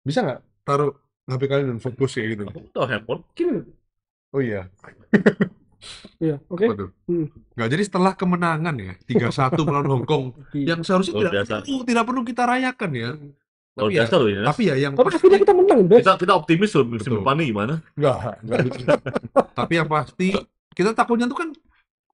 Bisa nggak taruh HP kalian dan fokus kayak gitu? Aku tahu handphone. Gini. Oh iya, Iya, oke. apa tuh? Nggak, jadi setelah kemenangan ya 3-1 melawan Hong Kong yang seharusnya Luar biasa. tidak perlu kita rayakan ya. Luar Tapi ya, biasa loh ini, Nas. tapi ya yang Tapi akhirnya pasti kita menang, Bes. Kita optimis loh musim Betul. depan nih gimana? enggak gitu. Tapi yang pasti kita takutnya tuh kan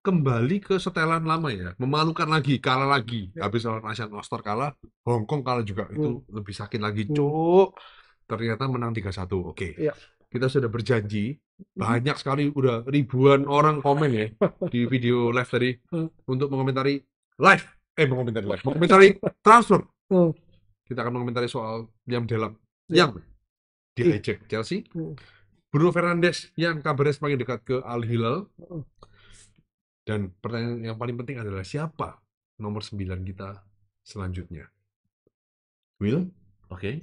kembali ke setelan lama ya, memalukan lagi, kalah lagi. Habis lawan Asian All-Star kalah, Hong Kong kalah juga, itu lebih sakit lagi, cuk. Ternyata menang 3-1. Oke. Iya. Kita sudah berjanji, banyak sekali, udah ribuan orang komen ya di video live tadi untuk mengomentari transfer. Kita akan mengomentari soal Liam Delap yang dihijack Chelsea, Bruno Fernandes yang kabarnya semakin dekat ke Al Hilal, dan pertanyaan yang paling penting adalah siapa nomor 9 kita selanjutnya? Will? Oke.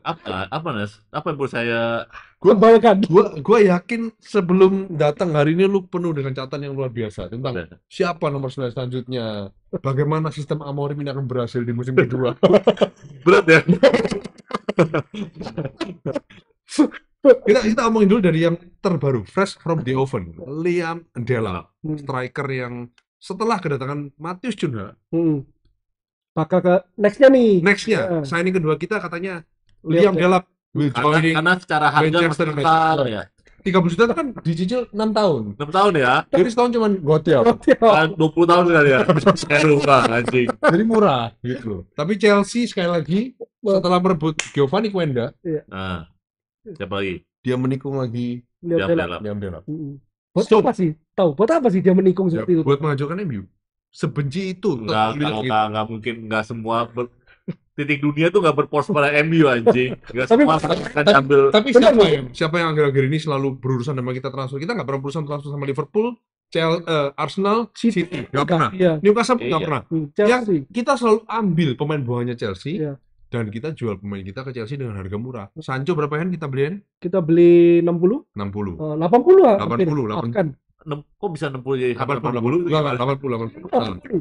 Apa Nas? Apa yang perlu saya Kembalikan. Gua yakin sebelum datang hari ini lu penuh dengan catatan yang luar biasa tentang siapa nomor 9 selanjutnya, bagaimana sistem Amorim ini akan berhasil di musim kedua. berat ya? Kita omongin dulu dari yang terbaru, fresh from the oven, Liam Delap, striker yang setelah kedatangan Matheus Cunha, bakal ke nextnya nih. nextnya signing kedua kita katanya Liam Delap will joining Karena secara harga Manchester masih besar United. ya. 30 juta itu kan dicicil 6 tahun. 6 tahun ya. Jadi setahun cuman gocap. 20 tahun sekali ya. Saya lupa anjing. Jadi murah gitu loh. Tapi Chelsea sekali lagi setelah merebut Giovanni Quenda, Nah, siapa lagi? dia menikung lagi Liam Delap. Liam Delap. Buat apa sih? Tahu buat apa sih dia menikung Ya, seperti itu? buat mengajukan MU. Sebenci itu. Enggak mungkin, enggak semua titik dunia tuh nggak berpos pada MU anjing. Enggak Tapi- semua akan ambil. Tapi siapa yang akhir-akhir ini selalu berurusan sama kita transfer? Kita nggak pernah berurusan transfer sama Liverpool, Arsenal, City. Nggak pernah. Iya. Newcastle nggak Iya. pernah. Chelsea. Yang kita selalu ambil pemain bawahnya Chelsea, Iya. dan kita jual pemain kita ke Chelsea dengan harga murah. Sancho berapa yen kita beliin? Kita beli 60, 60. 80 lah. 80, Bahkan. Kok bisa 60 jadi 80, 80? enggak, 80.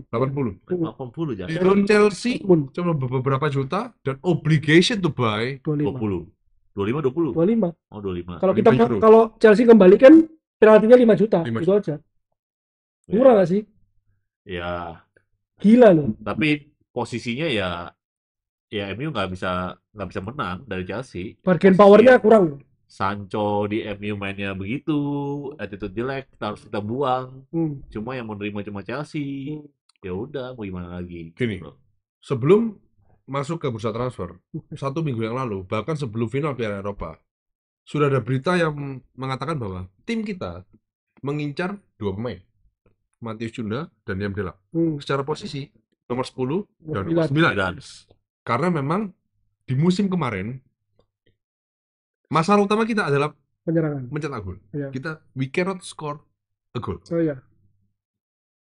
80 ya. Di loan Chelsea cuma beberapa juta dan obligation to buy 25. 20. 25 20. 25. Oh, 25. Kalau 5 kita euro. kalau Chelsea kembalikan penaltinya 5 juta, 5 itu aja. Murah nggak sih? Ya, Gila loh. tapi posisinya ya MU nggak bisa menang dari Chelsea. Bargain powernya kurang. Sancho di MU mainnya begitu, attitude jelek, kita buang. Cuma yang menerima cuma Chelsea. Ya udah, mau gimana lagi? Gini, sebelum masuk ke bursa transfer, 1 minggu yang lalu, bahkan sebelum final Piala Eropa, sudah ada berita yang mengatakan bahwa tim kita mengincar 2 pemain, Matheus Cunha dan Liam Delap. Secara posisi nomor 10 dan nomor 9. Karena memang di musim kemarin masalah utama kita adalah penyerangan, mencetak gol. Iya. We cannot score a goal. Oh iya.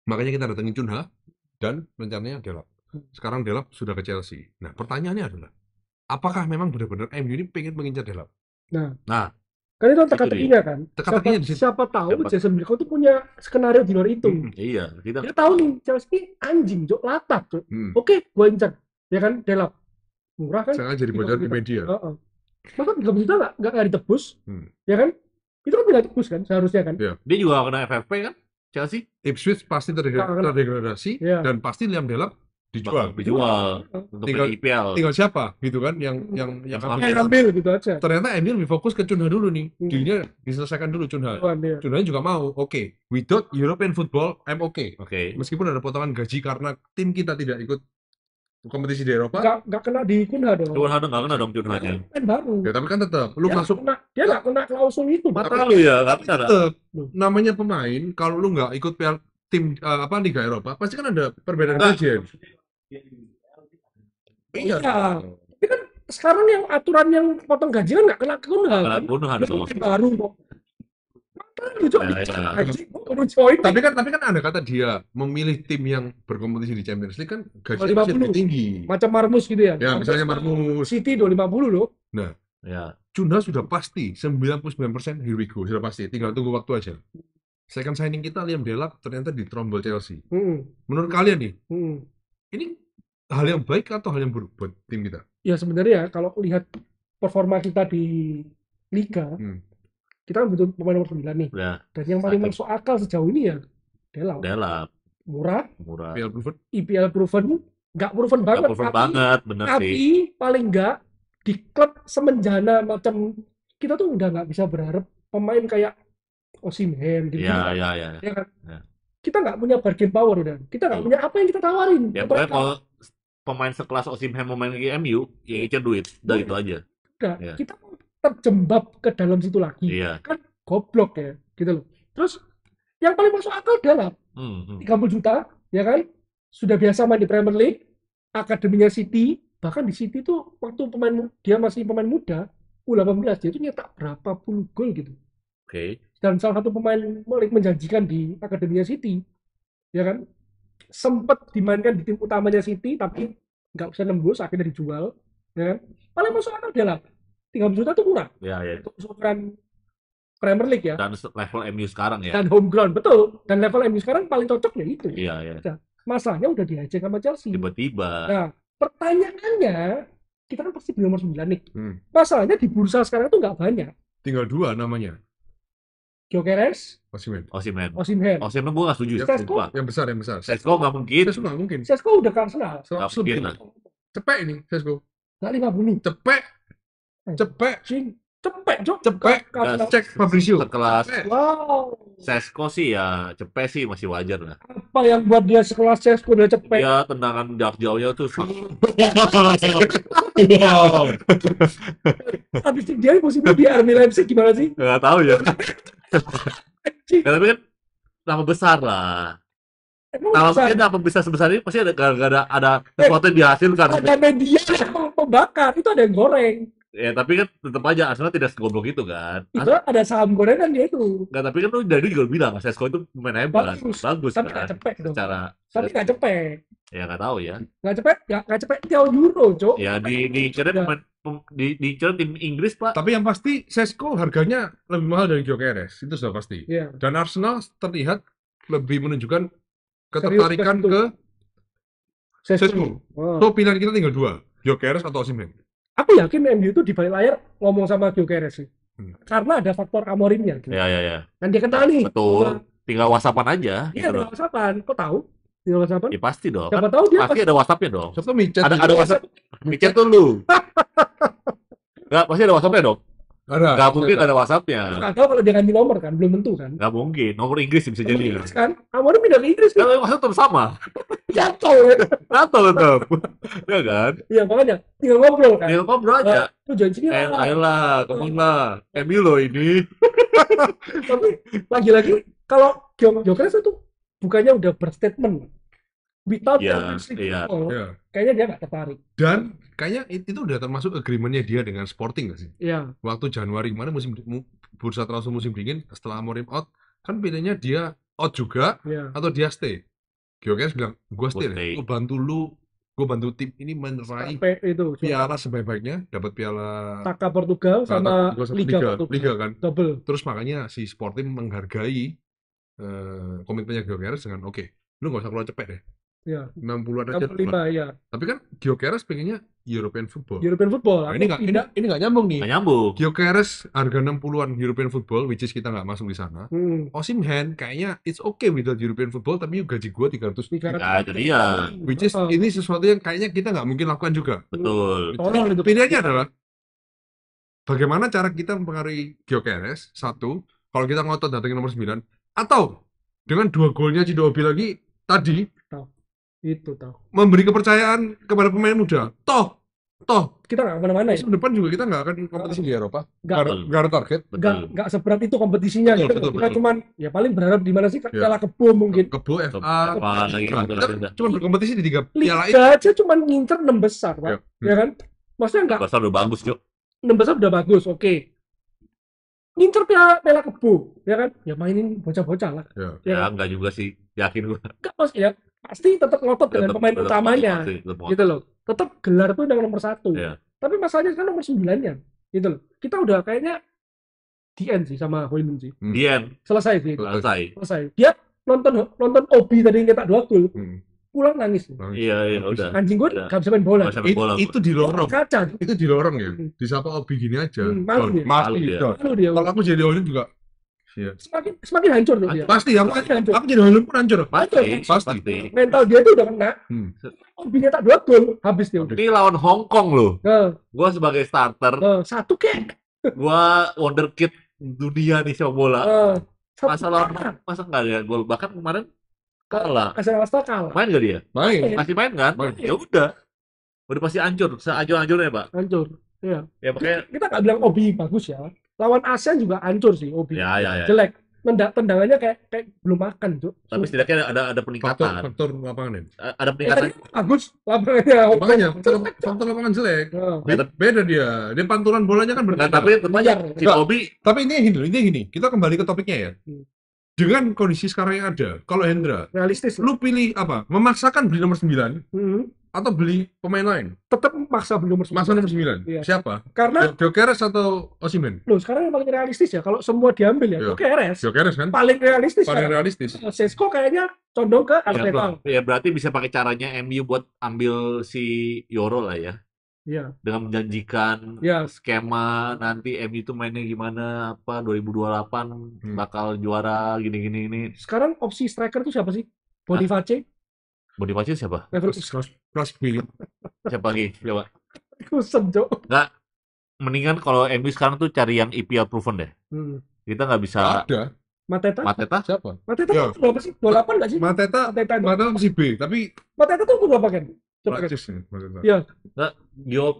Makanya kita datengin Cunha dan rencananya Delap. Sekarang Delap sudah ke Chelsea. Nah, pertanyaannya adalah, apakah memang benar-benar MU ini pengen mengincar Delap? Nah, kan itu teka-tekinya kan. Teka-tekinya di situ. Siapa tahu Jason Bilko tuh punya skenario di luar itu. Iya, Dia tahu nih Chelsea anjing, Jok, latah, Jok. Oke, gua incar. Ya kan, Delap. Murah kan? Jangan jadi bocor di media. Maka 30 juta nggak ditebus, ya kan? Itu kan tidak tebus kan, seharusnya kan? Iya. Dia juga kena FFP kan, Chelsea? Ipswich pasti terdegradasi, dan pasti Liam Delap dijual. Untuk IPL. Tinggal siapa gitu kan yang ambil gitu aja. Ternyata MU lebih fokus ke Cunha dulu nih. Dirinya diselesaikan dulu Cunha. Cunha juga mau. Oke. Without European football, I'm okay. Meskipun ada potongan gaji karena tim kita tidak ikut kompetisi di Eropa. Nggak kena di Cunha dong. Nggak kena dong Cunhanya. Kan baru. Ya tapi kan tetap lu masuk. Dia nggak kena klausul itu. Mata lu ya, nggak kena. Namanya pemain, kalau lu nggak ikut tim Liga Eropa, pasti kan ada perbedaan gaji. Iya. Tapi kan sekarang yang aturan yang potong gaji kan nggak kena Cunha kan? Baru kok. Tapi kan ada kata dia memilih tim yang berkompetisi di Champions League kan gajinya lebih tinggi. Macam Marmus gitu ya. Ya, misalnya Marmus. City 250 loh. Nah, ya. Cunha sudah pasti 99% here we go, sudah pasti. Tinggal tunggu waktu aja. Second signing kita Liam Delap ternyata di trombol Chelsea. Menurut kalian nih, ini hal yang baik atau hal yang buruk buat tim kita? Ya sebenarnya kalau lihat performa kita di Liga, kita kan butuh pemain nomor 9 nih. Ya, Dan yang paling masuk akal sejauh ini ya Delap. Murah, IPL proven, nggak proven banget, bener tapi sih. paling nggak di klub semenjana macam kita tuh udah nggak bisa berharap pemain kayak Osimhen gitu. Ya kan? Kita nggak punya bargain power udah. Kita nggak punya apa yang kita tawarin. Ya pokoknya kalau pemain sekelas Osimhen mau main ke MU, ya ngincer duit, udah gitu aja. Udah, kita terjebak ke dalam situ lagi. Kan goblok ya, gitu loh. Terus yang paling masuk akal adalah 30 juta, ya kan? Sudah biasa main di Premier League, akademinya City, bahkan di City tuh waktu dia masih pemain muda, U18 dia tuh nyetak berapa puluh gol gitu. Dan salah satu pemain paling menjanjikan di akademinya City, ya kan? Sempat dimainkan di tim utamanya City, tapi nggak bisa nembus, akhirnya dijual, ya kan? Paling masuk akal adalah 30 juta tuh murah. Untuk ukuran Premier League ya. Dan level MU sekarang ya. Dan home ground, betul. Dan level MU sekarang paling cocok ya itu. Iya. Nah, masalahnya udah diajak sama Chelsea. Tiba-tiba. Nah, pertanyaannya, kita kan pasti beli nomor 9 nih. Masalahnya di bursa sekarang tuh nggak banyak. Tinggal 2 namanya. Gyökeres, Osimhen. Osimhen gue nggak setuju. Yang besar. Sesko nggak mungkin. Sesko udah ke Arsenal. Cepet ini Sesko. Nggak 50. Cepet. Cepet. Cek Fabrizio. Sekelas. Wow. Sesko sih ya cepet sih masih wajar lah. Apa yang buat dia sekelas Sesko udah cepet? Ya tendangan jarak jauhnya tuh. Habis dia musimnya di RB Leipzig gimana sih? Nggak tahu ya. Ya, tapi kan nama besar lah. Nama besar sebesar ini pasti ada sesuatu yang dihasilkan. Ada media yang membakar, itu ada yang goreng. Ya tapi kan tetap aja Arsenal tidak segoblok itu kan. Itu ada saham gorengan dia itu. Nggak, tapi kan lu dari juga bilang Sesko itu pemain hebat. Bagus tapi kan. Nggak cepet dong. Tapi nggak cepet. Ya nggak tahu ya. Nggak cepet jauh Euro, Cok. Ya diincar tim Inggris, Pak. Tapi yang pasti Sesko harganya lebih mahal dari Gyökeres, itu sudah pasti. Dan Arsenal terlihat lebih menunjukkan ketertarikan ke Sesko. So pilihan kita tinggal 2, Gyökeres atau Osimhen. Aku yakin MU itu di balik layar ngomong sama Gyökeres sih. Karena ada faktor Amorimnya. Ya. Kan dia kenal nih. Betul. Tinggal WhatsApp-an aja. Iya, tinggal WhatsApp-an. Kok tahu? Tinggal WhatsApp-an? Ya pasti dong. Siapa tahu dia pasti ada WhatsApp-nya dong. Siapa micet? Ada WhatsApp. Micet tuh lu. Enggak, pasti ada WhatsApp-nya dong. Ada. Enggak mungkin ada WhatsApp-nya. Nggak tahu kalau dia ganti nomor kan, belum tentu kan. Nggak mungkin. Nomor Inggris bisa jadi. Inggris kan? Amorim pindah ke Inggris kan? Kalau WhatsApp tetap sama. Jatuh ya. Tetap. Ya kan? Iya, makanya tinggal ngobrol kan. Tinggal ngobrol aja. Lu join sini lah. Ayolah, kemana lah. MU loh ini. Tapi lagi-lagi kalau Gyökeres itu bukannya udah berstatement without kayaknya dia nggak tertarik. Dan kayaknya itu udah termasuk agreement-nya dia dengan Sporting nggak sih? Iya. Waktu Januari kemarin bursa transfer musim dingin setelah Amorim out, kan pilihannya dia out juga atau dia stay. Gyökeres bilang, gue stay deh, gue bantu tim ini meraih piala sebaik-baiknya, dapat piala Taka Portugal sama Liga kan. Double. Terus makanya si Sporting menghargai komitmennya Gyökeres dengan lu nggak usah keluar cepet deh. 60-an aja. 65 ya. Tapi kan Gyökeres pengennya European football. Nah, ini nggak nyambung nih. Nggak nyambung. Gyökeres harga 60-an European football, which is kita nggak masuk di sana. Osimhen kayaknya it's okay with the European football, tapi gaji gua 300. Nah, itu dia. Which is ini sesuatu yang kayaknya kita nggak mungkin lakukan juga. Betul. Pilihannya adalah bagaimana cara kita mempengaruhi Gyökeres, satu, kalau kita ngotot datangin nomor 9, atau dengan 2 golnya Chido Obi lagi tadi, memberi kepercayaan kepada pemain muda. Toh kita nggak kemana-mana ya. Musim depan juga kita nggak akan kompetisi di Eropa. Nggak ada target. Nggak seberat itu kompetisinya. Kita cuman ya paling berharap di mana sih? Piala Kebo mungkin. Kebo, FA. Cuma berkompetisi di 3 piala itu. Liga aja cuma ngincer 6 besar, Pak. Ya kan? Maksudnya nggak. Besar udah bagus, Cok. 6 besar udah bagus, oke. Ngincer piala Kebo, ya kan? Ya mainin bocah-bocah lah. Ya nggak juga sih, yakin gua. Nggak maksudnya. Pasti tetap ngotot dengan pemain utamanya, gitu loh. Tetap gelar itu yang nomor 1. Tapi masalahnya kan nomor 9-nya, gitu loh. Kita udah kayaknya the end sih sama Højlund sih. The end. Selesai sih. Selesai. Dia nonton Obi tadi nyetak 2 gol. pulang nangis. Iya, udah. Anjing gue Udah. gak bisa main bola. Nggak bisa main bola. Itu di lorong. Kaca. Itu di lorong ya. Disapa Obi gini aja. Malu dia. Malu dia. Malu dia. Kalau aku jadi Hollywood juga. Iya. Semakin hancur tuh dia. Pasti aku jadi Hollywood pun hancur. Pasti. Mental dia tuh udah kena. Obinya tak 2 gol, habis dia. Ini lawan Hong Kong loh. Gua sebagai starter. Satu kek. Gua wonderkid dunia nih sepak bola. Masa nggak ada gol? Bahkan kemarin kalah. Kalah. Main gak dia? Main. Masih main kan? Main. Ya udah pasti hancur. Sehancur-hancurnya Pak. Hancur. Iya. Ya makanya Kita nggak bilang Obi bagus ya. Lawan ASEAN juga hancur sih Obi. ya. Jelek. Tendangannya kayak belum makan, Cuk. Tapi setidaknya ada peningkatan. Faktor lapangan ini. Ada peningkatan. Bagus lapangannya. Makanya faktor lapangan jelek. Beda dia. Dia pantulan bolanya kan Nah, berbeda. tapi si Obi Tapi ini gini. Kita kembali ke topiknya ya. Dengan kondisi sekarang yang ada, kalau Hendra, realistis. lu pilih apa? Memaksakan beli nomor 9 atau beli pemain lain? Tetap maksa beli nomor 9. Maksa nomor 9. Iya. Siapa? Karena Gyökeres atau Osimhen? loh, sekarang yang paling realistis ya kalau semua diambil ya Iya. Gyökeres kan? paling realistis. Paling kan? realistis. Sesko kayaknya condong ke Arteta. ya berarti bisa pakai caranya MU buat ambil si Yoro lah ya. Iya. Dengan menjanjikan skema nanti MU itu mainnya gimana, apa 2028 bakal juara gini. Sekarang opsi striker tuh siapa sih? Boniface? Boniface siapa? Kelas B. Siapa lagi? Coba. Kusen, Cok. Nggak, mendingan kalau MU sekarang tuh cari yang EPL proven deh. Kita nggak bisa. Ada. Mateta? Siapa? Mateta tuh berapa sih? 28 nggak sih? Mateta masih B, tapi Mateta tuh berapa kan? praktis nih Mateta. Iya. Nggak,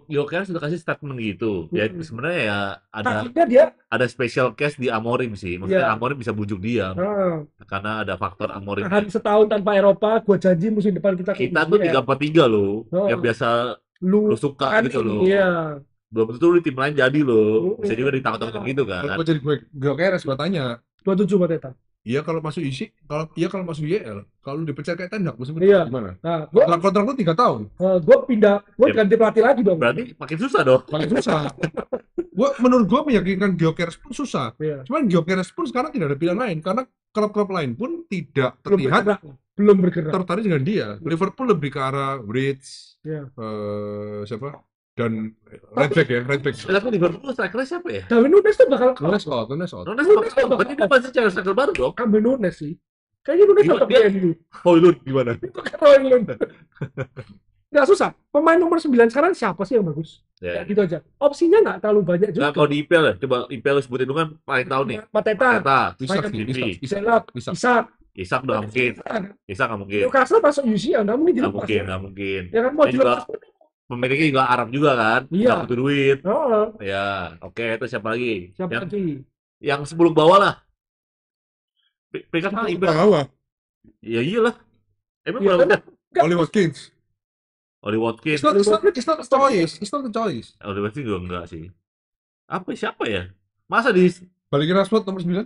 Gyökeres sudah kasih statement gitu. Ya sebenarnya ya Takutnya dia ada special case di Amorim sih. Maksudnya Amorim bisa bujuk dia. Karena ada faktor Amorim. tahan setahun tanpa Eropa, gua janji musim depan kita tuh 3-4-3 loh. Yang biasa lu suka gitu loh. Iya. Belum tentu di tim lain jadi loh. Bisa juga ditangkap-tangkap gitu kan. Kalau jadi gue Gyökeres gua tanya. 27 Mateta. Iya kalau masuk isi, kalau masuk YL, kalau dipecat kayak tendak musim Iya. gimana? Nah, kontrak lu 3 tahun. Gue ganti pelatih lagi dong. Berarti makin susah dong. Makin susah. Menurut gua meyakinkan Gyökeres pun susah. Iya. Cuman Gyökeres pun sekarang tidak ada pilihan lain karena klub-klub lain pun tidak terlihat belum bergerak. tertarik dengan dia. Liverpool lebih ke arah Bridge, siapa? Dan Redback. Tapi Liverpool strikernya siapa ya? Darwin Nunes tuh bakal Nunes out. Berarti dia pasti cari striker baru dong. ambil Nunes sih. Kayaknya Nunes tetap dia- di MU. Hoylund gimana? Nggak susah. Pemain nomor 9 sekarang siapa sih yang bagus? Ya. Ya gitu aja. Opsinya nggak terlalu banyak Nah, juga. kalau di IPL ya, coba IPL sebutin dulu kan paling tahu nih. Mateta, Isak, Isak, Isak udah nggak mungkin. Isak nggak mungkin. Newcastle masuk UCL, nggak mungkin Nggak dilepas. mungkin, nggak mungkin. Ya kan mau Dan juga dilepas. pemiliknya juga Arab juga kan. Iya. Nggak butuh duit. Oh, Ya, oke. Itu siapa lagi? siapa lagi? Yang sebelum bawah lah. Peringkat kan IPL. bawah. Ya iyalah. Emang Iya, berapa? Oli Watkins. Oli Watkins. It's not a choice. Oli Watkins juga enggak sih. Siapa ya? Masa di Balikin Rashford nomor 9.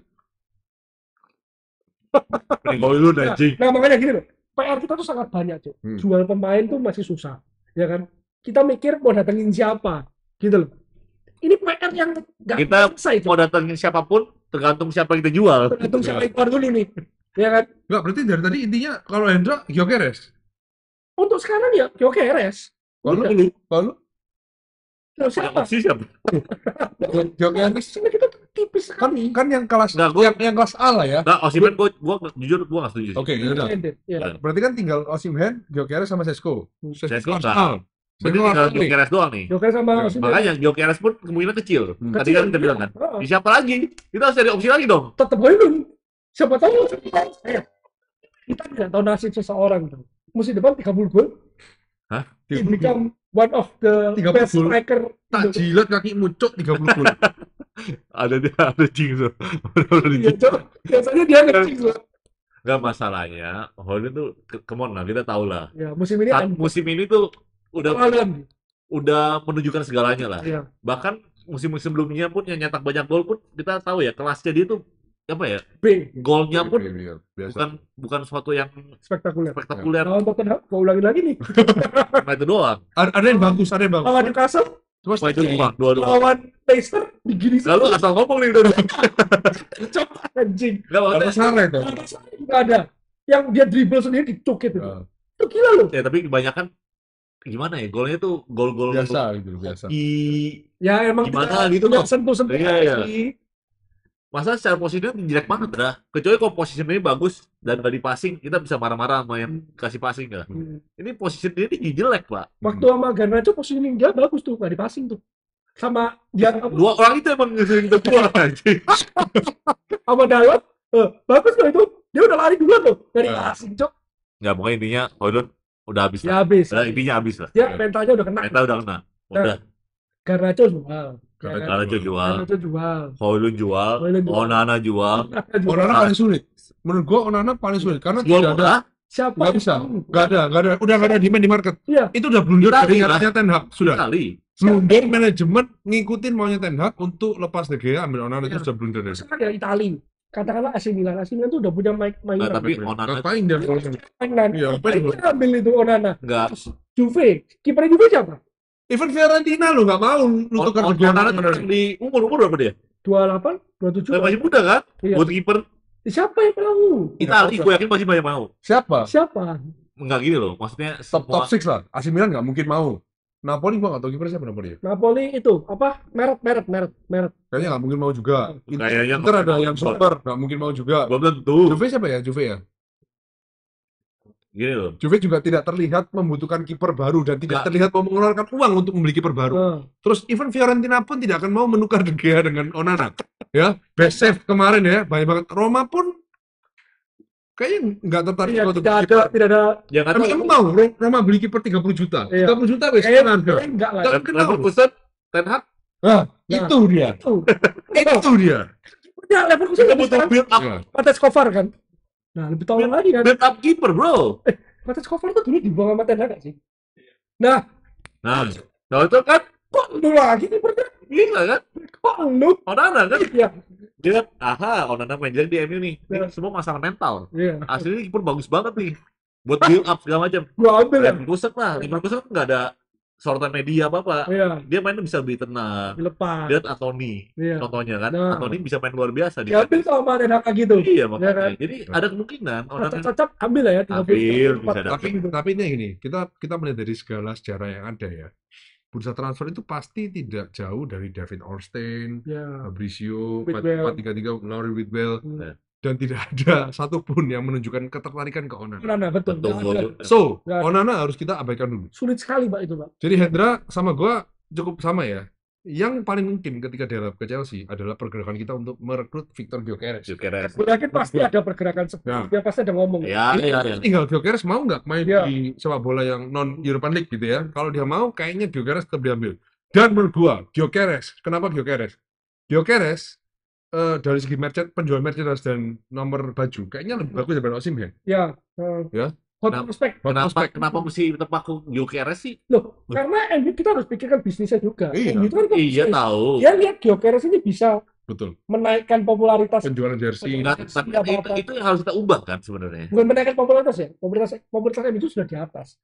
Hoylund anjing. Nah makanya gini loh, PR kita tuh sangat banyak cuy. Jual pemain tuh masih susah, ya kan? Kita mikir mau datengin siapa, gitu loh. Ini PR yang nggak Kita selesai. mau datangin siapapun tergantung siapa yang kita jual. Tergantung siapa yang keluar dulu nih, ya kan? Enggak, berarti dari tadi intinya kalau Hendra Gyökeres. Untuk sekarang ya, Gyökeres. Kalau Loh, siapa? Opsi siapa? Gyökeres Sini kita tuh tipis sekali. kan yang kelas Nggak, yang kelas A lah ya. Nah, Osimhen gua jujur gua nggak setuju sih. Oke, ya udah. Ya. Berarti kan tinggal Osimhen, Gyökeres sama Sesko. Sesko kelas nggak. A. Berarti Sesko tinggal kelas B. Gyökeres doang nih. Gyökeres sama Ya, Osimhen. Makanya Gyökeres pun kemungkinan kecil. Tadi kan kita bilang kan. Oh, Siapa lagi? Kita harus cari opsi lagi dong. tetap Hoylund. Siapa tahu kita tidak tahu nasib seseorang tuh. Musim depan 30 gol. Hah? He become one of the 30 best gol? striker. Tak jilat kaki muncul 30 gol. Ada jinx tuh. Iya, Cok. Biasanya dia ngecing loh. Enggak masalahnya. Hoylund tuh come on lah, kita tahu lah. Ya, musim ini Musim ini tuh Haaland. udah menunjukkan segalanya lah. Iya. Bahkan musim-musim sebelumnya pun yang nyetak banyak gol pun kita tahu ya kelasnya dia tuh apa ya? B. Golnya pun Iya, biasa. bukan suatu yang Spektakuler. spektakuler. Lawan Tottenham, gua ulangin lagi nih. Cuma itu doang. Ada yang bagus. Lawan Newcastle, Cuma Cuma itu doang, dua-dua. lawan Leicester, digini Lalu asal ngomong nih udah. Coba anjing. Enggak ada maksudnya salah itu. Nggak ada. Yang dia dribble sendiri dicukit itu. Itu gila loh. Ya tapi kebanyakan gimana ya, golnya tuh gol-gol biasa gitu, biasa. Ya emang gimana gitu loh. Sentuh-sentuh Iya. sih. Masa secara positioning jelek banget dah. Kecuali kalau positioningnya bagus dan gak di passing, kita bisa marah-marah sama yang kasih passing kan. Ini positioningnya ini jelek, Pak. Waktu sama Garnacho positioning dia bagus tuh, gak di passing tuh. Sama dia dua orang itu emang sering terbuang anjing. sama Dalot, bagus loh itu. Dia udah lari duluan tuh, gak di passing, Cok. Enggak, pokoknya intinya Hoylund udah habis Ya lah. habis. Udah, intinya habis lah. Dia mentalnya udah kena. Mental udah kena. Udah. Garnacho jual. Garnacho jual. Hoylund jual. Onana jual. Onana paling sulit. Menurut gua Onana paling sulit karena Jual tidak ada. Siapa? Nggak bisa. Nggak ada. Udah nggak ada demand di market. Iya. Itu udah blunder dari katanya Ten Hag. Sudah. Kali. Blunder manajemen ngikutin maunya Ten Hag untuk lepas De Gea ambil Onana itu sudah blunder dari. Sekarang ya Itali. Katakanlah AC Milan tuh udah punya mainan. Tapi Onana Ngapain dia? Mainan. Iya, Dia ambil itu Onana. enggak. Juve. Kipernya Juve siapa? Even Fiorentina lu nggak mau lu tukar Onana di umur berapa dia? 28, 27. Masih muda kan? Iya. Buat kiper Siapa yang mau? Itali, gue yakin masih banyak mau. Siapa? Enggak gini loh, maksudnya Top 6 lah. AC Milan nggak mungkin mau. Napoli gua nggak tahu kiper siapa Napoli. Napoli itu apa? Meret. Kayaknya nggak mungkin mau juga. Kayaknya Inter ada yang super, nggak mungkin mau juga. belum tentu. Juve siapa ya? Juve ya. Gini loh. Juve juga tidak terlihat membutuhkan kiper baru dan tidak terlihat mau mengeluarkan uang untuk membeli kiper baru. Terus even Fiorentina pun tidak akan mau menukar De Gea dengan Onana. Ya, best save kemarin ya, banyak banget. Roma pun kayaknya nggak tertarik untuk tidak ada. Ya kan emang mau Roma beli kiper 30 juta. Iya. 30 juta wes Enggak lah. Leverkusen, Ten Hag. Itu dia. Itu dia. Ya, Leverkusen Kita butuh build up. Pates Kovar kan. Nah, lebih tolong lagi kan. Build up keeper, bro. Pates Kovar tuh dulu dibuang sama Ten Hag sih. Nah, itu kan kok lu lagi kipernya? gila kan? Kok lu? Onana kan? Iya. Dia Onana main jelek di MU nih. Ini semua masalah mental. Iya. Aslinya kiper bagus banget nih. Buat build up segala macam. Gua ambil ya. Leverkusen nggak ada sorotan media apa-apa. Iya. Dia mainnya bisa lebih tenang. Dilepas. Lihat Anthony. Iya. Contohnya kan. Nah. Anthony bisa main luar biasa. Diambil sama Ten Hag gitu. Iya makanya. kan? Jadi ada kemungkinan Onana Cocok ambil lah ya. ambil bisa dapat. Tapi ini gini, kita melihat dari segala sejarah yang ada ya. Bursa transfer itu pasti tidak jauh dari David Ornstein, Fabrizio, Whitwell. 433, Laurie Whitwell, Hmm. dan tidak ada satupun yang menunjukkan ketertarikan ke Onana. Onana betul. So, Nggak ada. Onana harus kita abaikan dulu. Sulit sekali Pak itu Pak. Jadi Hendra sama gua cukup sama ya. Yang paling mungkin ketika dia ke Chelsea adalah pergerakan kita untuk merekrut Victor Gyökeres. Gue yakin pasti ada pergerakan seperti dia pasti ada ngomong. Ya. Tinggal Gyökeres mau nggak main Iya. di sepak bola yang non European League gitu ya. Kalau dia mau, kayaknya Gyökeres tetap diambil. Dan menurut gua, Gyökeres, kenapa Gyökeres? Gyökeres dari segi penjual merchandise dan nomor baju, kayaknya lebih bagus daripada Osimhen. Ya. Ya. Hot prospect. Kenapa mesti terpaku Gyökeres sih? Loh, karena MU kita harus pikirkan bisnisnya juga. Iya. MU itu kan Iya tahu. dia lihat Gyökeres ini bisa Betul. menaikkan popularitas. Penjualan jersey. Tapi itu yang harus kita ubah kan sebenarnya. Bukan menaikkan popularitas ya. Popularitas MU itu sudah di atas.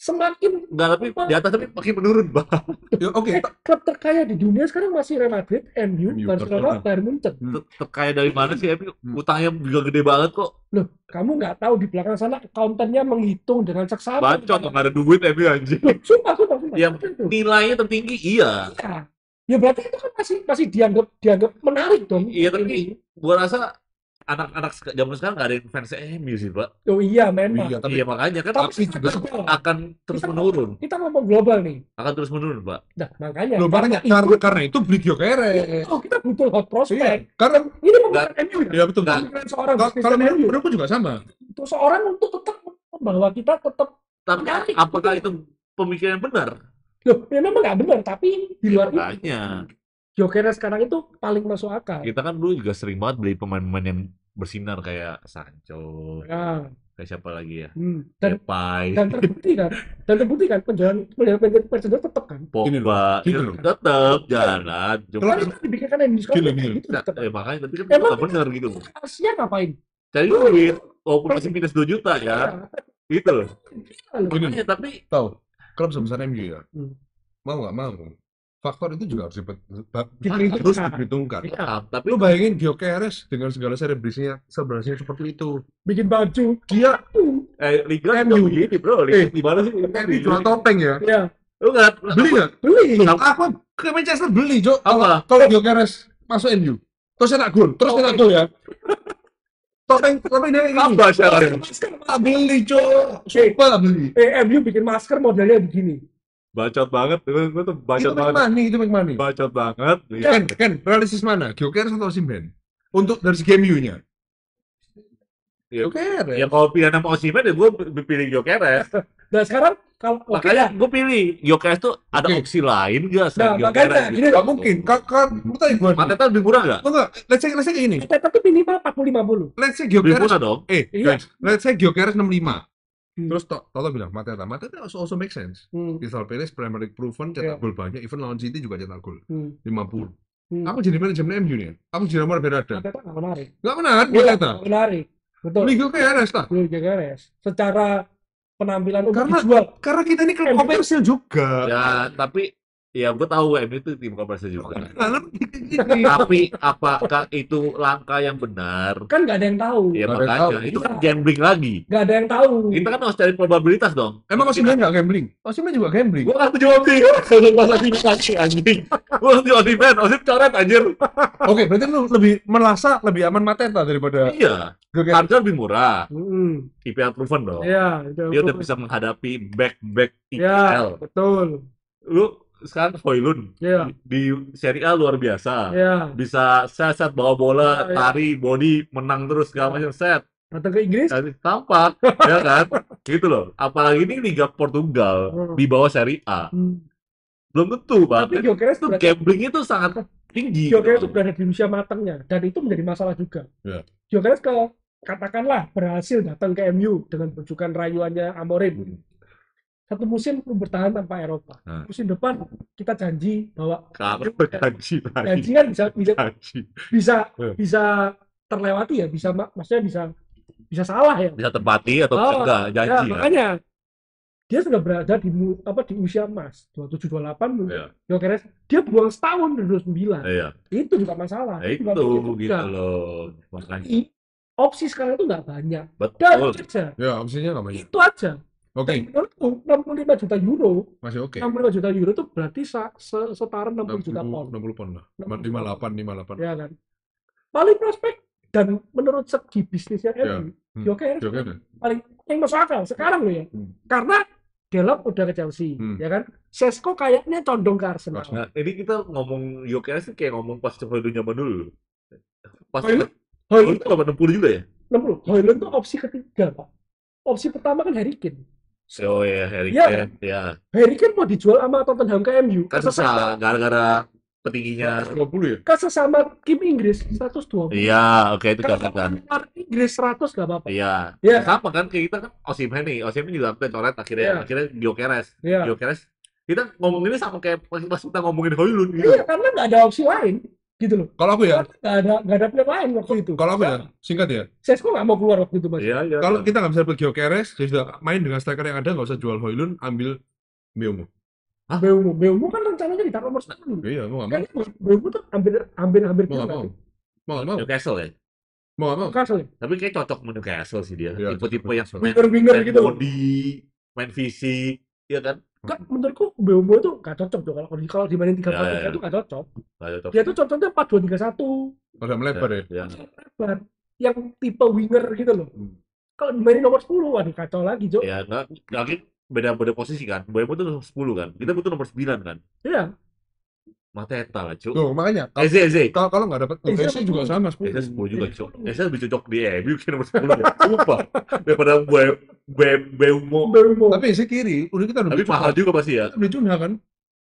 Semakin Enggak, tapi di atas tapi makin menurun, Bang. Ya, oke. klub terkaya di dunia sekarang masih Real Madrid, MU, MU, Barcelona, Bayern Munchen. Terkaya dari mana sih MU? Utangnya juga gede banget kok. Loh, kamu nggak tahu di belakang sana accountant-nya menghitung dengan seksama. Bacot, nggak ada duit MU anjing. Loh, sumpah. Yang Itu. nilainya tertinggi, iya. Ya. Ya berarti itu kan masih dianggap menarik dong. Iya, tapi gua rasa anak-anak zaman sekarang nggak ada yang fans MU sih, Pak. Oh iya, memang. Iya, Iya, makanya kan tapi juga akan terus menurun. Kita ngomong global nih. Akan terus menurun, Pak. Nah, makanya. Loh, karena itu beli Gyökeres. Oh, kita butuh hot prospect. Iya, karena Ini pemikiran MU ya. ya betul. Pemikiran seorang Kalau bisnismen MU. menurutku juga sama. Untuk seorang untuk tetap bahwa kita tetap Tapi menarik. apakah itu pemikiran yang benar? Loh, ya memang nggak benar, tapi di luar itu Makanya. Gyökeres sekarang itu paling masuk akal. Kita kan dulu juga sering banget beli pemain-pemain yang bersinar kayak Sancho, Nah, kayak siapa lagi ya? dan Depay, terbukti kan penjualan tetap kan. Pogba, Gini loh. tetap jalan. Cuma Kalau itu dibikinkan yang di sekolah Gini. itu tetap. makanya tapi kan Emang- nggak benar gitu. Harusnya ngapain? Cari duit, walaupun masih minus 2 juta ya, gitu loh. Gini. Makanya, tapi Tahu, klub sebesar MU ya. Hmm. Mau nggak mau, faktor itu juga harus Diperhitungkan. terus diperhitungkan. ya, tapi Lu bayangin Gyökeres dengan segala selebrasinya seperti itu. Bikin baju. Dia Liga MU. begini bro, Liga gimana sih? Ini jual topeng ya. Iya. Lu nggak Beli nggak? Beli. Aku ke Manchester beli, Cok. Apa? Kalau Gyökeres masuk MU. Terus cetak gol. Terus cetak gol ya. Topeng dia ini. Apa syaratnya? Tak beli, Cok. Coba tak beli. MU bikin masker modelnya begini. Bacot banget, gue tuh bacot Itu banget. Itu McManamy. Bacot banget. Kan, realistis mana? Gyökeres atau Osimhen? Untuk dari segi MU-nya. Ya, Gyökeres. ya kalau pilihan sama Osimhen ya gue pilih Gyökeres. Nah sekarang kalau Makanya gue pilih Gyökeres tuh ada Oke. opsi lain gak Nah, selain makanya Gyökeres? gini, Gak mungkin. Lu tanya gue. Mateta lebih murah gak? Enggak. Let's say kayak gini. tapi minimal 40-50. Let's say Lebih Gyökeres. murah dong. Iya. Guys. Let's say Gyökeres 65. Hmm. Terus Toto bilang Mateta also make sense. Crystal Palace Premier League proven cetak Iya. gol banyak, even lawan City juga cetak gol 50. Hmm. Aku jadi manajemen MU nih. Aku jadi nomor berada. Mateta nggak menarik. Enggak menarik Iya, Mateta. nggak menarik. Betul. Beli Gyökeres lah. Beli Gyökeres. Secara penampilan untuk Karena- dijual. Karena kita ini klub MU. komersil juga. Ya tapi ya gue tahu MU itu tim komersil juga. Nah, Tapi apakah itu langkah yang benar? Kan nggak ada yang tahu. Ya Nggak ada yang makanya tahu. itu kan gambling lagi. Nggak ada yang tahu. Kita kan harus cari probabilitas dong. Emang Osimhen nggak gambling? Osimhen juga gambling. Gue kan jawab nih. Kalau pas lagi kaki anjing. Gue nanti Osimhen coret anjir. Oke, berarti lu lebih merasa lebih aman Mateta daripada Iya. Gyökeres. Harga lebih murah. Hmm. IPL proven dong. Iya. itu. Dia udah bisa menghadapi back Ya, IPL. betul. Lu sekarang Højlund Iya. di Serie A luar biasa. Iya. Bisa set bawa bola, Iya. tarik, body, menang terus segala macam set. Datang ke Inggris. Kasih tampak, ya kan? Gitu loh. Apalagi ini Liga Portugal Hmm. di bawah Serie A. Hmm. Belum tentu, Bang. Tapi Gyökeres Itu berarti gambling itu sangat tinggi. Gyökeres gitu. berada di usia matangnya dan itu menjadi masalah juga. Ya. Gyökeres katakanlah berhasil datang ke MU dengan bujukan rayuannya Amorim. Satu musim bertahan tanpa Eropa. Nah. Musim depan kita janji bahwa Kalau janji lagi. janji kan Janji. bisa terlewati ya, maksudnya bisa salah ya. Bisa tepati atau Oh, enggak, Ya, janji kan. makanya dia sudah berada di usia emas 27-28 mungkin. Iya. Gyökeres dia buang setahun dari 29. Iya. Itu juga masalah. Nah, itu juga gitu juga. loh. Makanya Opsi sekarang itu nggak banyak. Dan betul. aja. Ya, opsinya nggak banyak. Itu aja. Oke, Menurutku 65 juta euro. masih oke. 65 juta euro itu berarti setara 60 juta pound. 60 pound lah. 60 58. Ya kan. Paling prospek dan menurut segi bisnisnya Ya. MU, Gyökeres Gyökeres. paling yang masuk akal sekarang loh ya. Hmm. Karena Delap udah ke Chelsea, Hmm. ya kan? Sesko kayaknya condong ke Arsenal. Nah, ini kita ngomong Gyökeres kayak ngomong pas Højlund zaman dulu. Pas Højlund? Højlund itu 60 juga ya? 60. Højlund tuh opsi ketiga, Pak. Opsi pertama kan Harry Kane. Oh ya, Harry Iya. Kane. Ya. Harry Kane mau dijual sama Tottenham ke MU. Kan susah gara-gara petingginya. 20 ya? Sesama Kim Inggris 120. Iya, oke itu Kalau kan. keluar Inggris 100 nggak apa-apa. Iya. Iya. Sama kan kayak kita kan Osimhen nih. Osimhen juga kita coret akhirnya. Iya. Akhirnya Gyökeres. Iya. Gyökeres. Kita ngomong ini sama kayak pas kita ngomongin Højlund gitu. Iya, karena nggak ada opsi lain, gitu loh. Kalau aku ya, Nggak ada pilihan lain waktu itu. kalau aku ya, singkat ya. Sesko nggak mau keluar waktu itu, Mas. Iya, iya. Kalau kita nggak bisa beli Gyökeres, ya sudah main dengan striker yang ada, nggak usah jual Højlund, ambil Mbeumo. Mbeumo kan rencananya ditaruh nomor 10. Iya, mau Kan nggak mau? Mbeumo tuh hampir Mau nggak mau? keluar. Mau nggak mau? Newcastle ya. Mau nggak mau? Newcastle ya? Tapi kayak cocok sama Newcastle sih dia. Iya, Tipe-tipe cocok yang sama main, Winger-winger main gitu loh. body, main fisik, iya kan? Enggak, menurutku Mbeumo tuh nggak cocok tuh kalau dimainin 3-4-3 Ya. itu nggak cocok. Nggak cocok. Dia tuh cocoknya 4-2-3-1. Agak melebar ya. Ya. Lebar. Yang tipe winger gitu loh. Hmm. Kalau dimainin nomor 10, waduh kacau lagi, Jo. Ya, nggak mungkin beda posisi kan. Mbeumo tuh nomor 10 kan. Kita butuh nomor 9 kan. Iya. Mateta lah, Cuk. Tuh, makanya. Eze. Kalau nggak dapat, Eze Eze juga sama 10. Eze 10 juga, Cuk. Eze lebih cocok di MU kayak nomor 10 ya. Sumpah. Daripada Mbeumo. Mbeumo. Tapi Eze kiri, udah kita udah Tapi beli mahal juga pasti ya. Beli Cunha kan?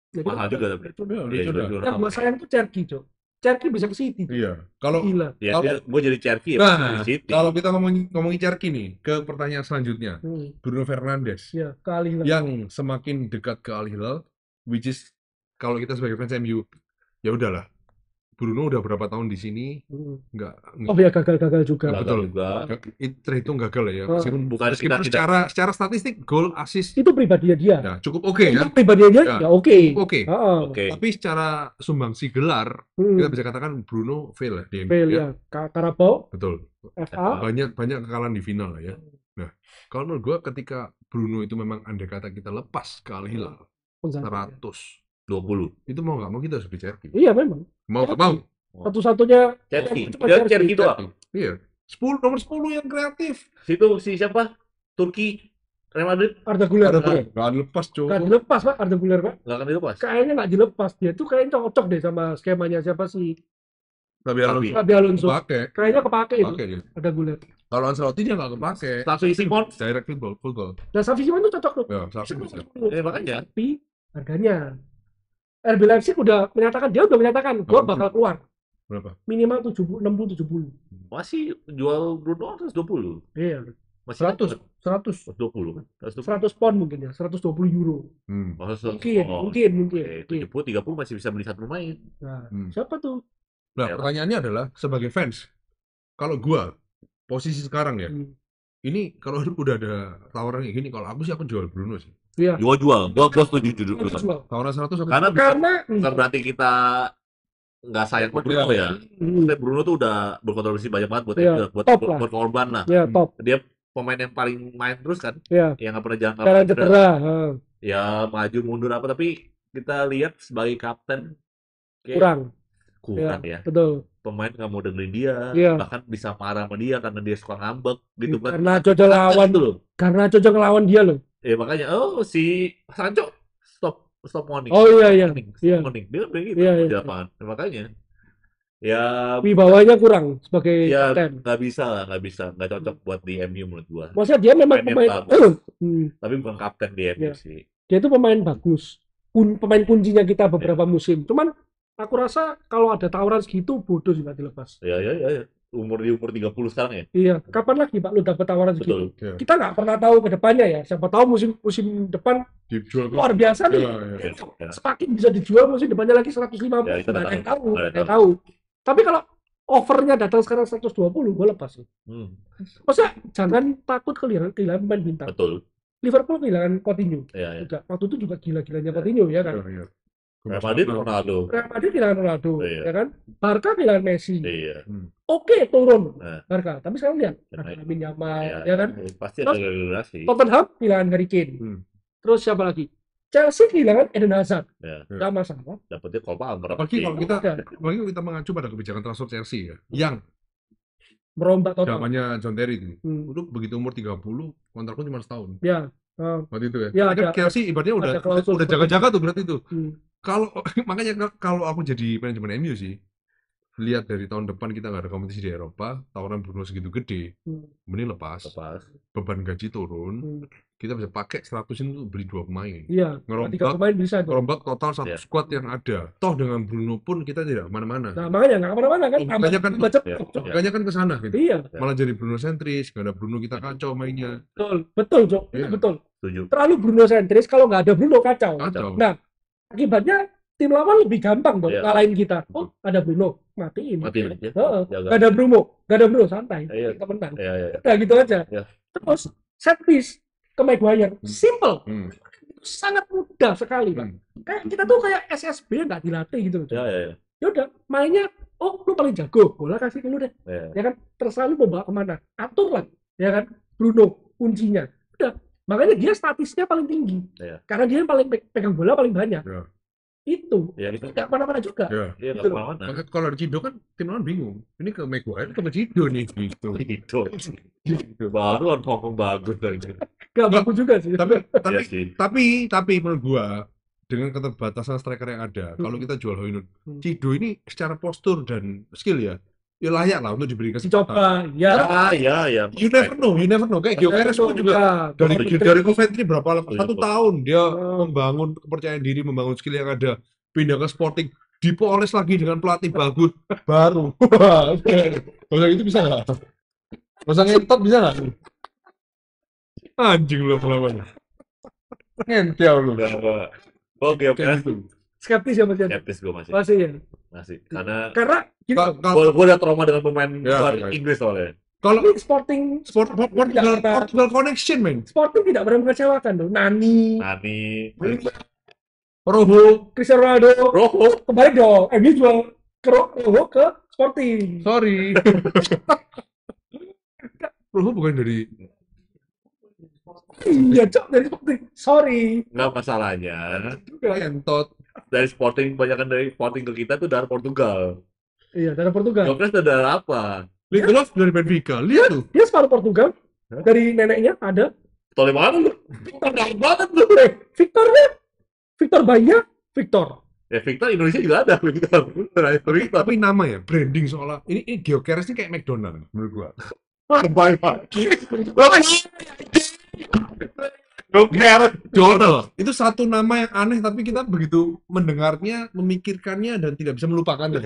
Jadi, Mahal juga tapi. Udah Iya, Cunha. juga yang gue sayang tuh Cherky, Jo. Cherky bisa ke City. Iya. Kalau Gila. Ya, gue jadi Cherky ya. Nah, di City. kalau kita ngomongin Cherky nih, ke pertanyaan selanjutnya. Bruno Fernandes Ya, kali lah. yang semakin dekat ke Al Hilal, which is kalau kita sebagai fans MU, ya udahlah. Bruno udah berapa tahun di sini, nggak Oh ya, gagal juga. Gagal betul. juga. terhitung gagal lah ya. Oh. Meskipun, Bukan meskipun kita secara statistik gol, assist, Itu pribadinya dia. ya cukup oke ya. Itu pribadinya dia, Ya. ya oke. Oke. Heeh. Oke. Tapi secara sumbangsi gelar, Hmm. kita bisa katakan Bruno fail lah di MU Fail ya. ya. Carabao, Betul. FA, Banyak kekalahan di final lah ya. Nah, kalau menurut gue ketika Bruno itu memang andai kata kita lepas ke Al Hilal 120 itu mau nggak mau kita harus beli Cherki. Iya memang. Mau nggak mau. Satu-satunya Cherki. cuma Dia Cherki doang. Iya. 10 nomor 10 yang kreatif. Situ si siapa? Turki, Real Madrid. Arda Güler. Nggak dilepas, cowok. Nggak dilepas, Pak. Arda Güler, Pak. Nggak akan dilepas. Kayaknya nggak dilepas. Dia tuh kayaknya cocok deh sama skemanya siapa sih? Xabi Alonso. Kayaknya kepake itu. Arda Güler. Kalau Ancelotti dia nggak kepake. Xavi Simon. Direct football. Nah, Xavi Simon tuh cocok tuh. Ya, Xavi bisa. Makanya. Tapi harganya. RB Leipzig udah menyatakan gua bakal keluar. Berapa? Minimal 60-70. Masih jual Bruno 120. Iya. Masih 100 120. 100 pound mungkin ya, 120 euro. Mungkin. 70 30 masih bisa beli satu pemain. Nah, siapa tuh? Nah, pertanyaannya adalah sebagai fans, kalau gua posisi sekarang ya, ini kalau udah ada tawaran kayak gini, kalau aku sih aku jual Bruno sih. Iya. Jual. Gua setuju. Tawaran 100 karena bukan berarti kita nggak sayang buat Bruno ya. Bruno tuh udah berkontribusi banyak banget buat korban lah. Iya, top. Dia pemain yang paling main terus kan. Iya. Yang nggak pernah jalan cedera. Ya maju mundur apa, tapi kita lihat sebagai kapten kurang ya. Betul. Pemain nggak mau dengerin dia, bahkan bisa marah sama dia karena dia suka ngambek gitu kan. Karena cocok lawan tuh. Karena cocok ngelawan dia loh. Ya makanya si Sancho stop morning. Oh iya. Morning. Dia bilang gitu di lapangan. Makanya ya wibawanya kurang sebagai kapten. Nggak bisa, nggak cocok buat di MU menurut gua. Maksudnya dia memang pemain tapi bukan kapten di MU sih. Dia itu pemain bagus. Pemain kuncinya kita beberapa musim. Cuman aku rasa kalau ada tawaran segitu bodoh juga dilepas. Ya. Umur 30 sekarang ya. Iya, kapan lagi Pak lu dapat tawaran segitu? Kita nggak pernah tahu ke depannya ya. Siapa tahu musim depan dijual luar biasa nih. Semakin bisa dijual musim depannya lagi 150. Nggak tahu. Tapi kalau offernya datang sekarang 120, gue lepas sih. Maksudnya jangan takut kehilangan pemain bintang. Betul. Liverpool kehilangan Coutinho. Waktu itu juga gila-gilanya Coutinho ya kan. Real Madrid kehilangan Ronaldo, ya kan? Barca kehilangan Messi. Iya. Oke, turun Barca. Tapi sekarang lihat, ada Lamine Yamal, ya kan? Pasti ada generasi. Tottenham kehilangan Harry Kane. Terus siapa lagi? Chelsea kehilangan Eden Hazard. Gak masalah. Dapetnya Cole Palmer. Apalagi kalau kita mengacu pada kebijakan transfer Chelsea ya, yang merombak total. Zamannya John Terry itu. Udah begitu umur 30, kontraknya cuma setahun. Ya. Waktu itu ya. Kan Chelsea ibaratnya udah jaga-jaga tuh berarti itu. Makanya kalau aku jadi manajemen MU sih, lihat dari tahun depan kita nggak ada kompetisi di Eropa, tawaran Bruno segitu gede, mending lepas. Beban gaji turun, kita bisa pakai 100 ini untuk beli 2 pemain. Iya. 3 pemain bisa. Ngerombak total 1 squad yang ada. Toh dengan Bruno pun kita tidak kemana-mana. Nah makanya nggak kemana-mana kan. Makanya kan kesana gitu. Iya. Malah jadi Bruno sentris, nggak ada Bruno kita kacau mainnya. Betul Jok. Betul. Terlalu Bruno sentris, kalau nggak ada Bruno kacau. Nah akibatnya tim lawan lebih gampang dong ngalahin kita. Oh, ada Bruno, matiin aja. Gak ada Bruno, santai. Kita menang. Udah gitu aja. Terus set piece ke Maguire, simple. Sangat mudah sekali, Pak. Kayak kita tuh kayak SSB nggak dilatih gitu loh. Ya udah, mainnya lu paling jago, bola kasih ke lu deh. Ya kan, terserah lu mau bawa kemana. Atur lah, ya kan. Bruno kuncinya. Udah, makanya dia statisnya paling tinggi. Karena dia yang paling pegang bola paling banyak. Itu nggak mana-mana juga. Gitu. Kalau ada Cido kan tim lawan bingung. Ini ke Maguire atau ke Cido nih gitu. Baru ngomong bagus dari itu. Gak bagus juga sih. Tapi menurut gua dengan keterbatasan striker yang ada, kalau kita jual Højlund, Cido ini secara postur dan skill ya layak lah untuk diberikan coba. Ya. You never know. Kayak Gyökeres pun juga dari Coventry berapa lama? 1 tahun dia membangun kepercayaan diri, membangun skill yang ada, pindah ke Sporting, dipoles lagi dengan pelatih bagus, baru. Kalau itu bisa nggak? Masa ngentot bisa nggak? Anjing lu pelawan. Ngentel lu. Oke. Skeptis ya Mas? Skeptis gue masih. Masih. Karena gue udah trauma dengan pemain Inggris soalnya. Kalau Sporting Portugal connection, man. Sporting tidak pernah mengecewakan tuh. Nani. Rojo, Cristiano Ronaldo. Kembali dong. MU jual ke Rojo ke Sporting. Sorry. Rojo bukan dari Iya, Cok, dari Sporting. Sorry. Nggak masalahnya. Entot. Dari Sporting, kebanyakan dari Sporting ke kita tuh dari Portugal. Iya, dari Portugal. Gyökeres dari apa? Lindelof dari Benfica. Lihat tuh. Dia separuh Portugal. Dari neneknya ada. Toleh banget lu. Victor banget lu. Victor bayinya Victor. Ya Victor Indonesia juga ada Victor. Victor. Tapi nama ya, branding soalnya. Ini Gyökeres ini kayak McDonald menurut gua. Bye-bye. Gyökeres. Total. Itu satu nama yang aneh tapi kita begitu mendengarnya, memikirkannya dan tidak bisa melupakannya.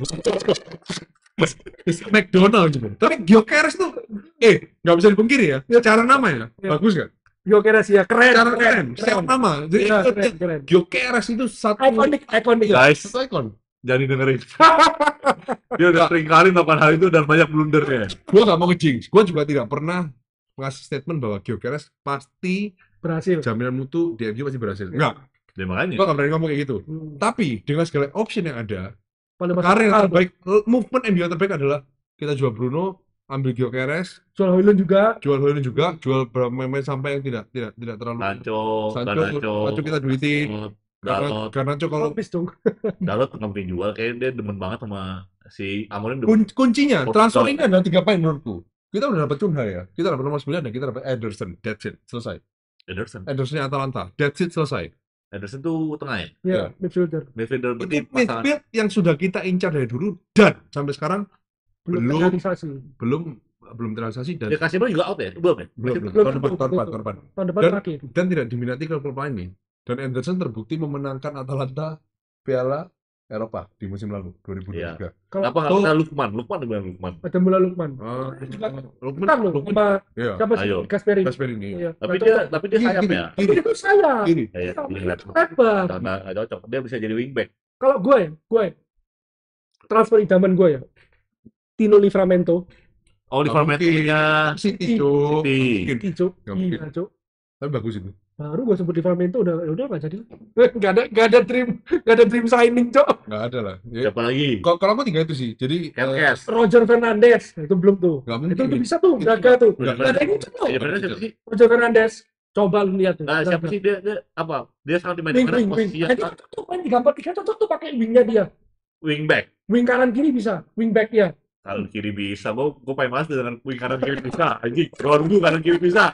McDonald gitu. Tapi Gyökeres tuh nggak bisa dipungkiri ya. Secara nama ya, bagus kan? Gyökeres ya keren. Secara keren. Secara nama. Jadi Iya, keren. Gyökeres itu satu Ikonik. Guys, satu ikon. jangan dengerin. Dia udah sering kali melakukan hal itu dan banyak blundernya. Gua nggak mau ngejinx. Gua juga tidak pernah ngasih statement bahwa Gyökeres pasti Berhasil. jaminan mutu di MU pasti berhasil. Enggak. Ya makanya. Gua nggak berani ngomong kayak gitu. Tapi dengan segala option yang ada, Paling masuk karir yang akal. terbaik, movement MU yang terbaik adalah kita jual Bruno, ambil Gyökeres, Jual Højlund juga. jual Højlund juga, jual beberapa pemain sampai yang tidak terlalu. Sancho, Sancho kita duitin. Dalot, Garnacho kalau Habis dong. Dalot pengen jual, kayaknya dia demen banget sama si Amorim. kuncinya Oh, transfer betul. ini ada 3 poin menurutku. Kita udah dapat Cunha ya, kita dapat nomor 9 dan kita dapat Ederson, that's it, selesai. Edersonnya Atalanta, that's it, selesai. Ederson tuh tengah ya? Ya, midfielder. Midfielder Itu berarti pasangan. midfield yang sudah kita incar dari dulu dan sampai sekarang Belum Belum. terrealisasi. belum terrealisasi dan Dia Casemiro juga out ya? Belum ya? belum belum, tahun depan Tahun depan Dan- terakhir. dan tidak diminati klub lain nih. Dan Ederson terbukti memenangkan Atalanta Piala Eropa di musim lalu 2023. Kalau Apa nggak ada Lukman? Lukman di mana Lukman? ada Mula Lukman. Lukman Kan loh, sama iya, siapa sih? Ayo. Gasperini. Gasperini. Iya. Tapi Nggak dia cocok. sayap ya? Kiri, Itu saya. kiri. Ya, ya, Hebat. nggak cocok. Dia bisa jadi wingback. Kalau gue transfer idaman gue ya. Tino Livramento. Oh, Livramento mungkin. punya City, Cuk. City. Mungkin. Cuk. Nggak mungkin. Iya, Cuk. Tapi bagus itu. Baru gue sebut Livramento udah nggak jadi. Nggak ada dream signing, Cuk. Nggak ada lah. Ya, Siapa lagi? kalau aku 3 itu sih. Jadi Kerkes. Roger Fernandes. Nah, itu belum tuh. nggak mungkin. Itu bisa tuh, jaga tuh. Nggak Nggak ada yang tuh. Ya benar siapa sih? Roger Fernandes. Coba lu lihat tuh. Nah, siapa sih dia apa? Dia sekarang di Wing, mana wing. posisinya? Nah, itu tuh main 3-4-3 cocok tuh pakai wingnya dia. Wingback. Wing kanan kiri bisa, wing back ya. Kanan kiri bisa, gue pengen mas dengan wing kanan kiri bisa, anjing. Ronaldo kanan kiri bisa,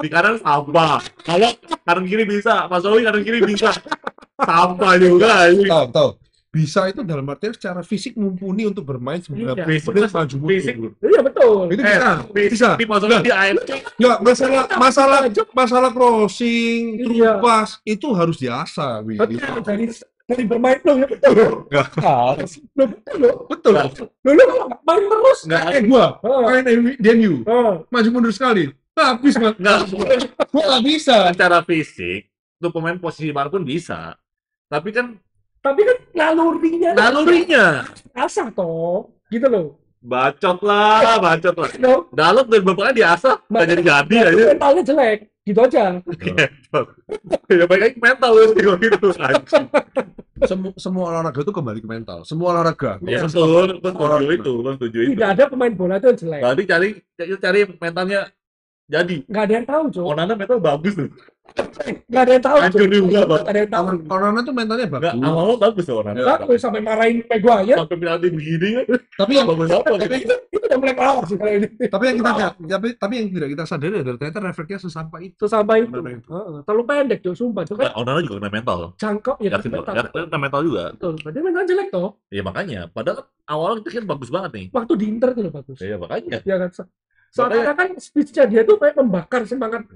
di kanan sampah. Kalau kanan kiri bisa, Mas Owi kanan kiri bisa, sampah juga. Anjing. Tahu. Bisa itu dalam artian secara fisik mumpuni untuk bermain sebagai Iya. Fisik, maju mundur. fisik. Iya betul. Itu bisa. Bisa. Tapi Mas Owi di AFC. Enggak, masalah crossing, Iya. true pass itu harus diasah, Wi. Betul dari bermain lo ya betul. Enggak harus. Lo betul lo. Betul. Lo kalau nggak main terus. Nggak, Gua Oh, main DMU, oh. maju mundur sekali. Habis, Mas. nggak. Gua nggak bisa. Secara fisik, tuh pemain posisi manapun bisa. Tapi kan Tapi kan nalurinya asah toh, gitu loh. bacot lah. No, Dalot dan bapaknya diasah, nggak jadi aja. mentalnya jelek, gitu aja. Ya baik mental lu sih gitu. Anjing. Semua olahraga itu kembali ke mental. Semua olahraga. Ya betul, lu setuju itu. Tidak ada pemain bola itu yang jelek. Berarti cari mentalnya jadi. Nggak ada yang tahu, Cok. Onana mental bagus tuh. Nggak ada yang tahu, Hancur Cok. juga, Bang. Nggak ada yang tahu. Onana tuh mentalnya Enggak, bagus. awal bagus tuh Onana. Bagus sampai marahin Maguire. Sampai penalti begini kan. Tapi yang Bagus apa gitu. Itu udah mulai kelawar sih kali ini. tapi yang tapi yang tidak kita sadari adalah ternyata refleksnya sesampah itu. Terus sampai itu. Onana itu. Terlalu pendek, Cok. Sumpah. Itu kan Onana juga kena mental. jangkau ya kan Yakin mental. kena mental juga. Betul. Berarti mental jelek toh. Ya makanya, padahal awalnya itu kan bagus banget nih. Waktu di Inter tuh loh bagus. Ya makanya. Ya kan. Soalnya kan speech-nya dia tuh kayak membakar semangat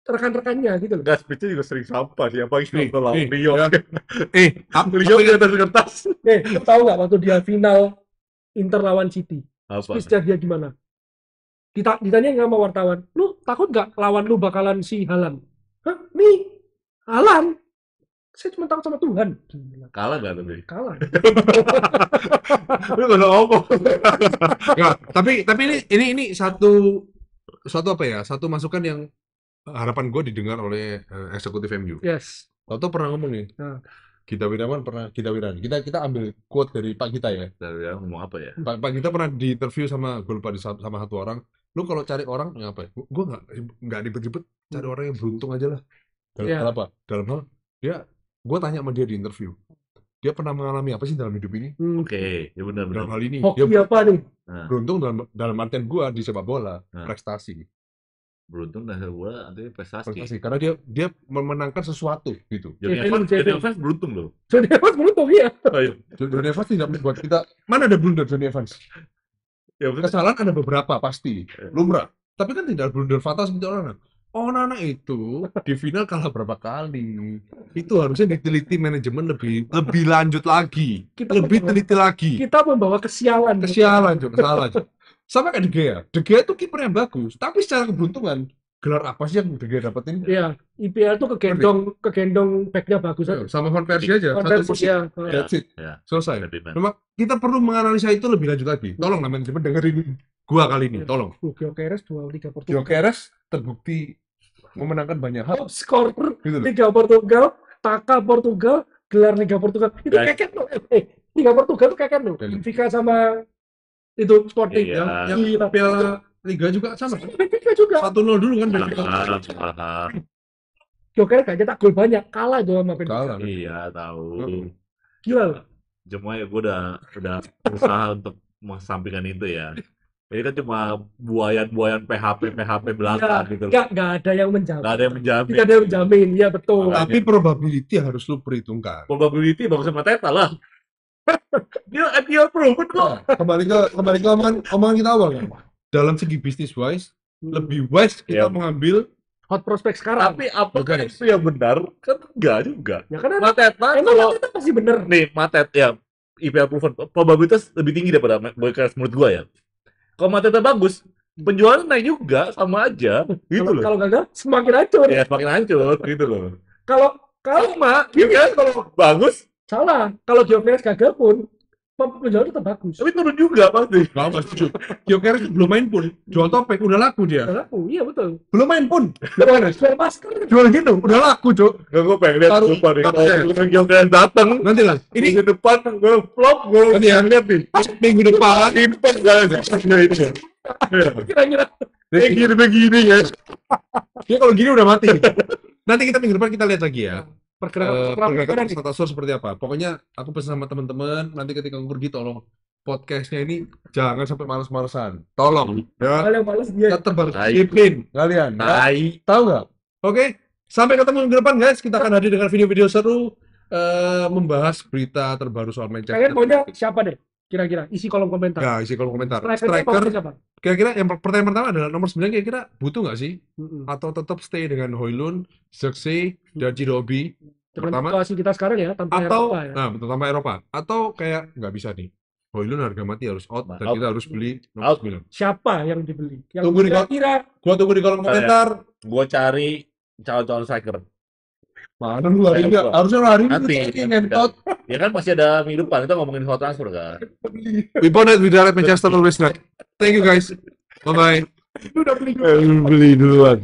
rekan-rekannya gitu loh. Enggak, speech juga sering sampah sih. Apa Nih, itu lawan nih, Rio. ya. Rio di atas kertas. Lu tahu nggak waktu dia final Inter lawan City? Apa? Speech-nya dia gimana? Ditanya nggak sama wartawan, lu takut nggak lawan lu bakalan si Haaland? Hah? Nih, Haaland? Saya cuma takut sama Tuhan. Gila, Kalah enggak tapi? kalah. Lu enggak ngomong. Nggak, tapi ini satu apa ya? Satu masukan yang harapan gue didengar oleh eksekutif MU. Yes. Toto pernah ngomong nih. Nah. Gita Wirjawan. Kita ambil quote dari Pak Gita ya. Ya ngomong apa ya? Pak Gita pernah diinterview sama gue lupa sama satu orang. Lu kalau cari orang ya apa ya? Gue nggak ribet-ribet, cari orang yang beruntung aja lah. Dalam Iya. hal apa? Dalam hal gue tanya sama dia di interview. Dia pernah mengalami apa sih dalam hidup ini? Oke, ya benar. Dalam hal ini, Hoki dia apa nih? beruntung dalam artian gue di sepak bola, prestasi. Beruntung dan bola artinya prestasi. Karena dia memenangkan sesuatu gitu. Johnny Evans beruntung loh. Johnny Evans beruntung ya. Johnny Evans tidak membuat kita. Mana ada blunder Johnny Evans? Ya, kesalahan ada beberapa pasti, lumrah. Tapi kan tidak blunder fatal seperti orang. Anak itu di final kalah berapa kali? Itu harusnya diteliti manajemen lebih lanjut lagi, lebih teliti lagi. Kita membawa kesialan. Salah. Sama kayak De Gea itu kiper yang bagus, tapi secara keberuntungan gelar apa sih yang De Gea dapetin? Iya, IPL tuh kegendong backnya bagus aja. Sama Van Persie aja, satu kursi. That's it. Selesai. Memang kita perlu menganalisa itu lebih lanjut lagi. Tolong manajemen dengerin gua kali ini, tolong. Gyökeres 2 Liga Portugal. Gyökeres terbukti memenangkan banyak hal. Top skor Liga Portugal, Taka Portugal, gelar Liga Portugal. Itu keket loh. Liga Portugal tuh keket loh. Benfica sama itu Sporting yang Piala Liga juga sama. Benfica juga. 1-0 dulu kan Benfica. Gyökeres gak cetak gol banyak, kalah tuh sama Benfica. Iya, tahu. Gila loh. Cuma ya gue udah berusaha untuk mengesampingkan itu ya. Ini kan cuma buayan PHP belakang gitu. Gak ada yang menjamin. Gak ada yang menjamin. Tidak ada yang menjamin, ya betul. Tapi probability harus lu perhitungkan. Probability bagus sama Teta lah. Dia proven kok. Kembali ke omongan kita awal kan. Dalam segi bisnis wise, lebih wise kita mengambil hot prospect sekarang. Tapi apakah itu yang benar? Kan enggak juga. Ya kan Mateta kalau Mateta pasti benar. Nih, Mateta ya IPL proven probabilitas lebih tinggi daripada Gyökeres menurut gua ya. Kalau Mateta bagus, penjualan naik juga sama aja gitu loh. Kalau gagal semakin hancur. Ya, semakin hancur gitu loh. Kalau kalau bagus salah. Kalau Gyökeres gagal pun penjualan tetap bagus. Tapi turun juga pasti. Gak pasti. Gyökeres belum main pun. Jual topeng udah laku dia. Udah laku, iya betul. Belum main pun. Jual masker. Jual gitu, udah laku, Cok. Gak, gue pengen lihat lupa nih. Kalau Gyökeres datang nanti lah. Ini minggu depan gue vlog, gue lihat nih. Minggu depan impet gak ada ini ya. Kira-kira begini ya. Dia kalau gini udah mati. Nanti kita minggu depan kita lihat lagi ya. Pergerakan Transfer seperti apa. Pokoknya aku pesan sama teman-teman nanti ketika aku pergi tolong podcastnya ini jangan sampai males-malesan. Tolong ya. Kalau yang males dia tetap harus disiplin kalian. Tahu nggak? Oke. Sampai ketemu minggu depan guys. Kita akan hadir dengan video-video seru membahas berita terbaru soal Manchester. Kalian maunya siapa deh? Kira-kira isi kolom komentar. Ya, isi kolom komentar. Striker siapa? Kira-kira yang pertanyaan pertama adalah nomor 9 kira-kira butuh nggak sih? Atau tetap stay dengan Højlund, Zirkzee, dan Jirobi? Pertama situasi kita sekarang ya tanpa atau, Eropa ya. Nah, tanpa Eropa. Atau kayak nggak bisa nih. Højlund harga mati harus out dan kita harus beli nomor 9. Siapa yang dibeli? Yang tunggu gua tunggu di kolom komentar. Gua cari calon-calon striker. Mana lu hari ini? Harusnya hari ini ngentot. Ya kan masih ada minggu depan kita ngomongin soal transfer kan. We bonded with Manchester always not. Thank you guys. Bye bye. Lu udah beli duluan.